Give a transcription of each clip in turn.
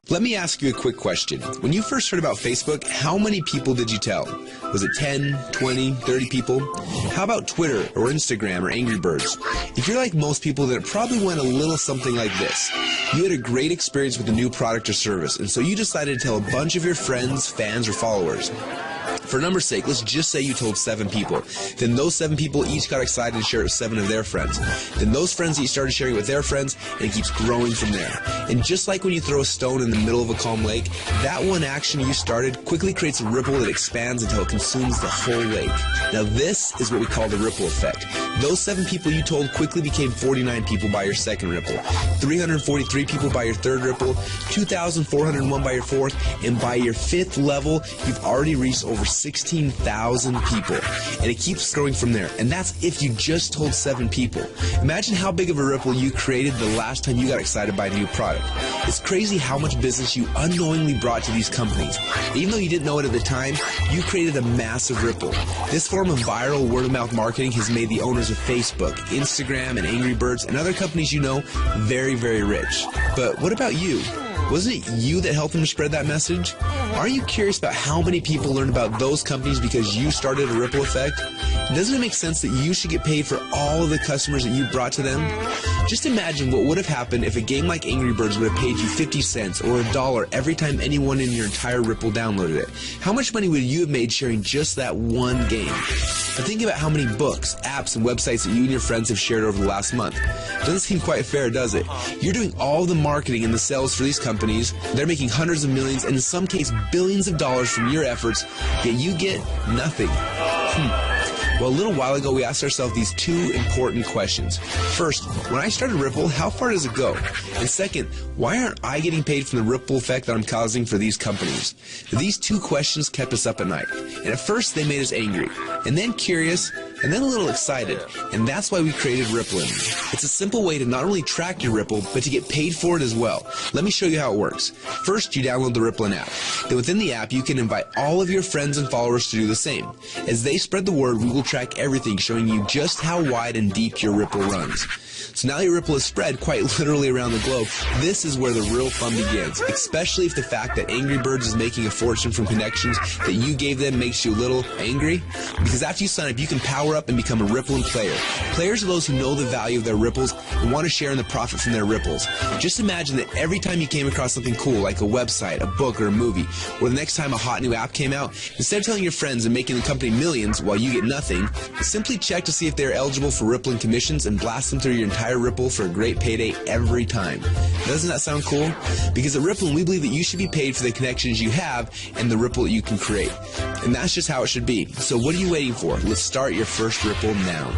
Let me ask you a quick question. When you first heard about Facebook, how many people did you tell? Was it 10, 20, 30 people? How about Twitter or Instagram or Angry Birds? If you're like most people, then it probably went a little something like this. You had a great experience with a new product or service, and so you decided to tell a bunch of your friends, fans, or followers. For numbers' sake, let's just say you told 7 people. Then those 7 people each got excited and shared it with 7 of their friends. Then those friends each started sharing it with their friends, and it keeps growing from there. And just like when you throw a stone in the middle of a calm lake, that one action you started quickly creates a ripple that expands until it consumes the whole lake. Now this is what we call the ripple effect. Those 7 people you told quickly became 49 people by your second ripple, 343 people by your third ripple, 2,401 by your fourth, and by your 5th level, you've already reached over 16,000 people, and it keeps growing from there. And that's if you just told 7 people. Imagine how big of a ripple you created the last time you got excited by a new product. It's crazy how much business you unknowingly brought to these companies. Even though you didn't know it at the time, you created a massive ripple. This form of viral word-of-mouth marketing has made the owners of Facebook, Instagram, and Angry Birds, and other companies you know very, very rich. But what about you? Wasn't it you that helped them spread that message? Aren't you curious about how many people learned about those companies because you started a ripple effect? Doesn't it make sense that you should get paid for all of the customers that you brought to them? Just imagine what would have happened if a game like Angry Birds would have paid you 50 cents or $1 every time anyone in your entire Ripple downloaded it. How much money would you have made sharing just that one game? Now think about how many books, apps, and websites that you and your friends have shared over the last month. Doesn't seem quite fair, does it? You're doing all the marketing and the sales for these companies. They're making hundreds of millions and in some cases billions of dollars from your efforts, yet you get nothing. Well, a little while ago, we asked ourselves these 2 important questions. First, when I started Ripple, how far does it go? And second, why aren't I getting paid from the ripple effect that I'm causing for these companies? These 2 questions kept us up at night. And at first, they made us angry, and then curious, and then a little excited. And that's why we created Rippln. It's a simple way to not only track your Ripple, but to get paid for it as well. Let me show you how it works. First, you download the Rippln app. Then within the app, you can invite all of your friends and followers to do the same. As they spread the word, we will track everything, showing you just how wide and deep your Ripple runs. So now your Ripple is spread quite literally around the globe. This is where the real fun begins, especially if the fact that Angry Birds is making a fortune from connections that you gave them makes you a little angry. Because after you sign up, you can power up and become a Rippln player. Players are those who know the value of their ripples and want to share in the profit from their ripples. Just imagine that every time you came across something cool, like a website, a book, or a movie, or the next time a hot new app came out, instead of telling your friends and making the company millions while you get nothing, simply check to see if they're eligible for Rippln commissions and blast them through your entire Ripple for a great payday every time. Doesn't that sound cool? Because at Rippln, we believe that you should be paid for the connections you have and the ripple that you can create. And that's just how it should be. So what are you waiting for? Let's start your first Ripple now.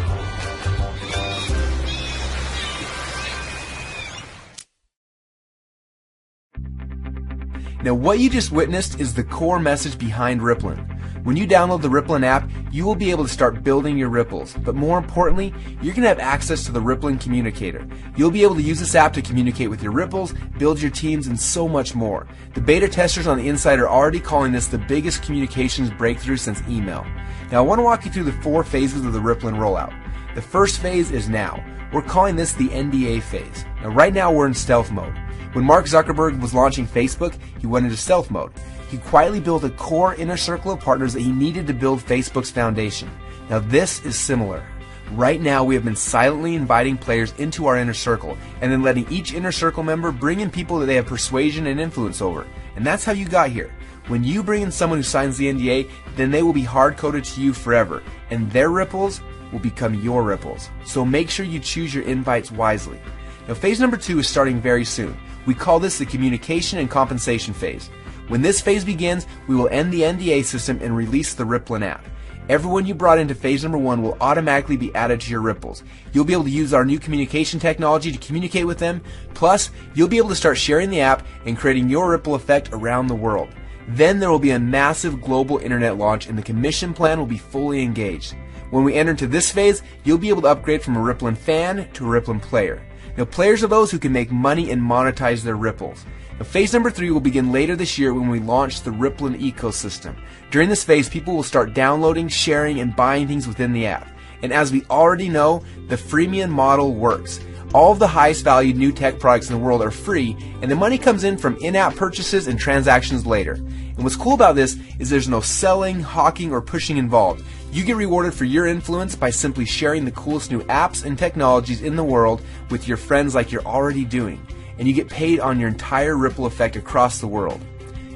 Now what you just witnessed is the core message behind Rippln. When you download the Rippln app, you will be able to start building your ripples. But more importantly, you're going to have access to the Rippln communicator. You'll be able to use this app to communicate with your ripples, build your teams, and so much more. The beta testers on the inside are already calling this the biggest communications breakthrough since email. Now I want to walk you through the 4 phases of the Rippln rollout. The first phase is now. We're calling this the NDA phase. Now right now we're in stealth mode. When Mark Zuckerberg was launching Facebook, he went into stealth mode. He quietly built a core inner circle of partners that he needed to build Facebook's foundation. Now this is similar. Right now we have been silently inviting players into our inner circle and then letting each inner circle member bring in people that they have persuasion and influence over. And that's how you got here. When you bring in someone who signs the NDA, then they will be hard-coded to you forever, and their ripples will become your ripples. So make sure you choose your invites wisely. Now phase number 2 is starting very soon. We call this the communication and compensation phase. When this phase begins, we will end the NDA system and release the Rippln app. Everyone you brought into phase number 1 will automatically be added to your ripples. You'll be able to use our new communication technology to communicate with them. Plus, you'll be able to start sharing the app and creating your ripple effect around the world. Then there will be a massive global internet launch and the commission plan will be fully engaged. When we enter into this phase, you'll be able to upgrade from a Rippln fan to a Rippln player. Now, players are those who can make money and monetize their ripples. Now, phase number 3 will begin later this year when we launch the Rippln ecosystem. During this phase, people will start downloading, sharing, and buying things within the app. And as we already know, the freemium model works. All of the highest valued new tech products in the world are free, and the money comes in from in-app purchases and transactions later. And what's cool about this is there's no selling, hawking, or pushing involved. You get rewarded for your influence by simply sharing the coolest new apps and technologies in the world with your friends like you're already doing. And you get paid on your entire ripple effect across the world.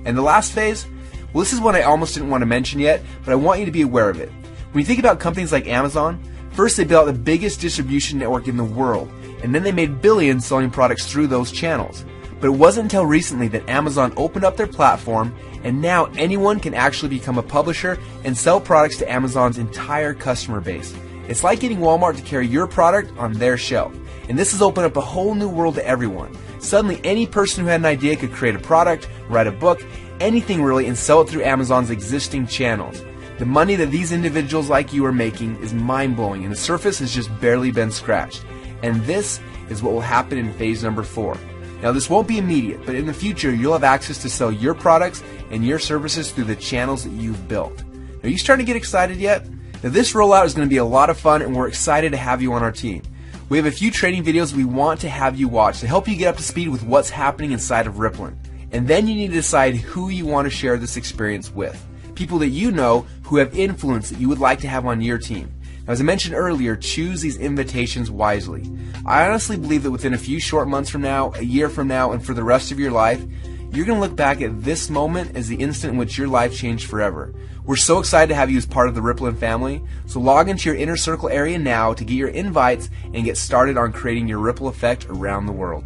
And the last phase? Well, this is one I almost didn't want to mention yet, but I want you to be aware of it. When you think about companies like Amazon, first they built the biggest distribution network in the world, and then they made billions selling products through those channels. But it wasn't until recently that Amazon opened up their platform, and now anyone can actually become a publisher and sell products to Amazon's entire customer base. It's like getting Walmart to carry your product on their shelf. And this has opened up a whole new world to everyone. Suddenly, any person who had an idea could create a product, write a book, anything really, and sell it through Amazon's existing channels. The money that these individuals like you are making is mind-blowing, and the surface has just barely been scratched. And this is what will happen in phase number 4. Now, this won't be immediate, but in the future, you'll have access to sell your products and your services through the channels that you've built. Are you starting to get excited yet? Now, this rollout is going to be a lot of fun, and we're excited to have you on our team. We have a few training videos we want to have you watch to help you get up to speed with what's happening inside of Rippln. And then you need to decide who you want to share this experience with. People that you know who have influence that you would like to have on your team. Now, as I mentioned earlier, choose these invitations wisely. I honestly believe that within a few short months from now, a year from now, and for the rest of your life, you're going to look back at this moment as the instant in which your life changed forever. We're so excited to have you as part of the Rippln family, so log into your inner circle area now to get your invites and get started on creating your ripple effect around the world.